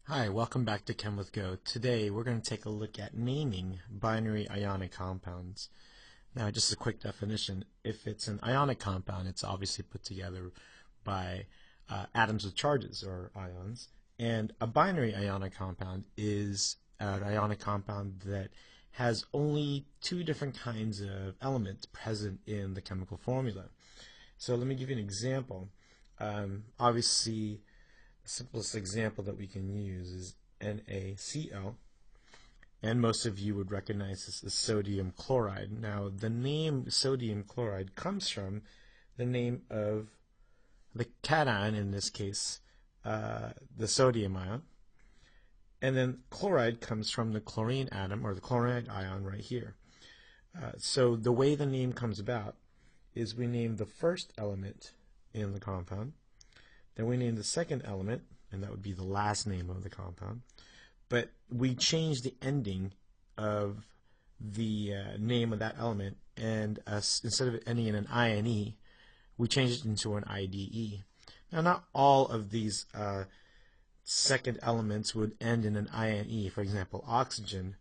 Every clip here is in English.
Hi, welcome back to Chem with Go. Today we're going to take a look at naming binary ionic compounds. Now, just a quick definition. If it's an ionic compound, it's obviously put together by atoms with charges, or ions. And a binary ionic compound is an ionic compound that has only two different kinds of elements present in the chemical formula. So let me give you an example. Obviously, the simplest example that we can use is NaCl, and most of you would recognize this as sodium chloride. Now, the name sodium chloride comes from the name of the cation, in this case, the sodium ion, and then chloride comes from the chlorine atom, or the chloride ion right here. So the way the name comes about is we name the first element in the compound, then we name the second element, and that would be the last name of the compound. But we change the ending of the name of that element, and instead of it ending in an INE, we change it into an IDE. Now, not all of these second elements would end in an INE, for example, oxygen,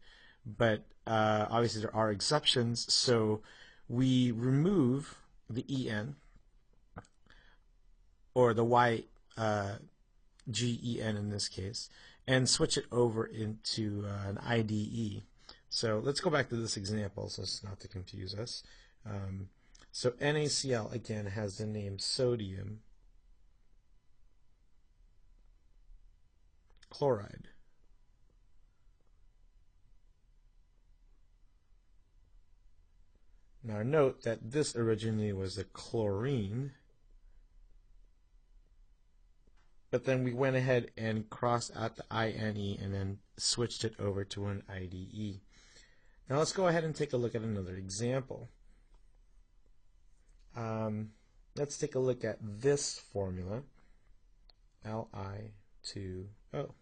but obviously there are exceptions, so we remove the EN, or the YGEN in this case, and switch it over into an IDE. So let's go back to this example so as not to confuse us. So NaCl again has the name sodium chloride. Now note that this originally was a chlorine, but then we went ahead and crossed out the INE and then switched it over to an IDE. Now let's go ahead and take a look at another example. Let's take a look at this formula, Li2O.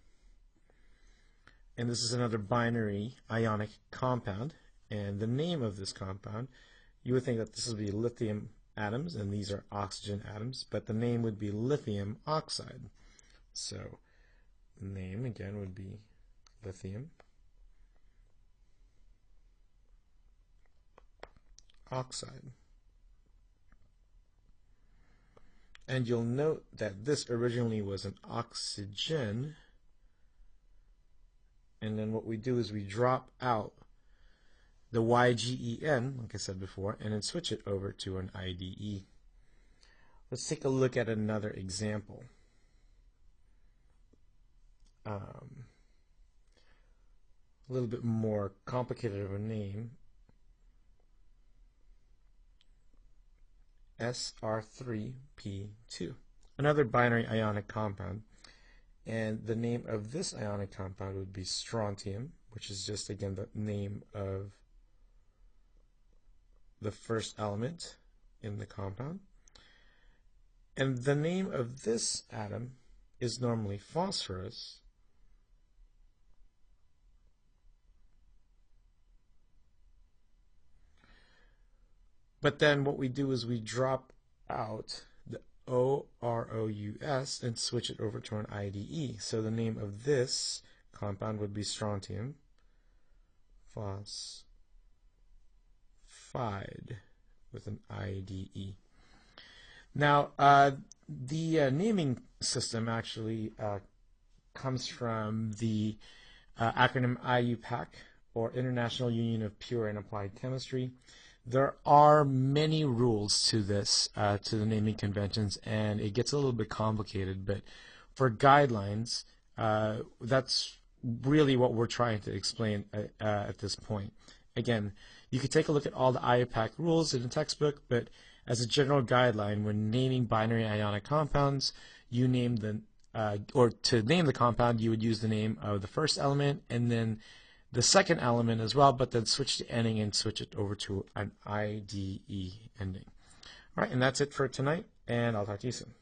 And this is another binary ionic compound. And the name of this compound, you would think that this would be lithium atoms, and these are oxygen atoms, but the name would be lithium oxide. So the name again would be lithium oxide. And you'll note that this originally was an oxygen, and then what we do is we drop out the YGEN, like I said before, and then switch it over to an IDE. Let's take a look at another example. A little bit more complicated of a name. SR3P2, another binary ionic compound, and the name of this ionic compound would be strontium, which is just again the name of the first element in the compound, and the name of this atom is normally phosphorus, but then what we do is we drop out the OROUS and switch it over to an IDE. So the name of this compound would be strontium phosphide with an IDE. Now, the naming system actually comes from the acronym IUPAC, or International Union of Pure and Applied Chemistry. There are many rules to this, to the naming conventions, and it gets a little bit complicated, but for guidelines, that's really what we're trying to explain at this point. Again, you could take a look at all the IUPAC rules in the textbook, but as a general guideline, when naming binary ionic compounds, you name the, or to name the compound, you would use the name of the first element, and then the second element as well, but then switch the ending and switch it over to an IDE ending. All right, and that's it for tonight, and I'll talk to you soon.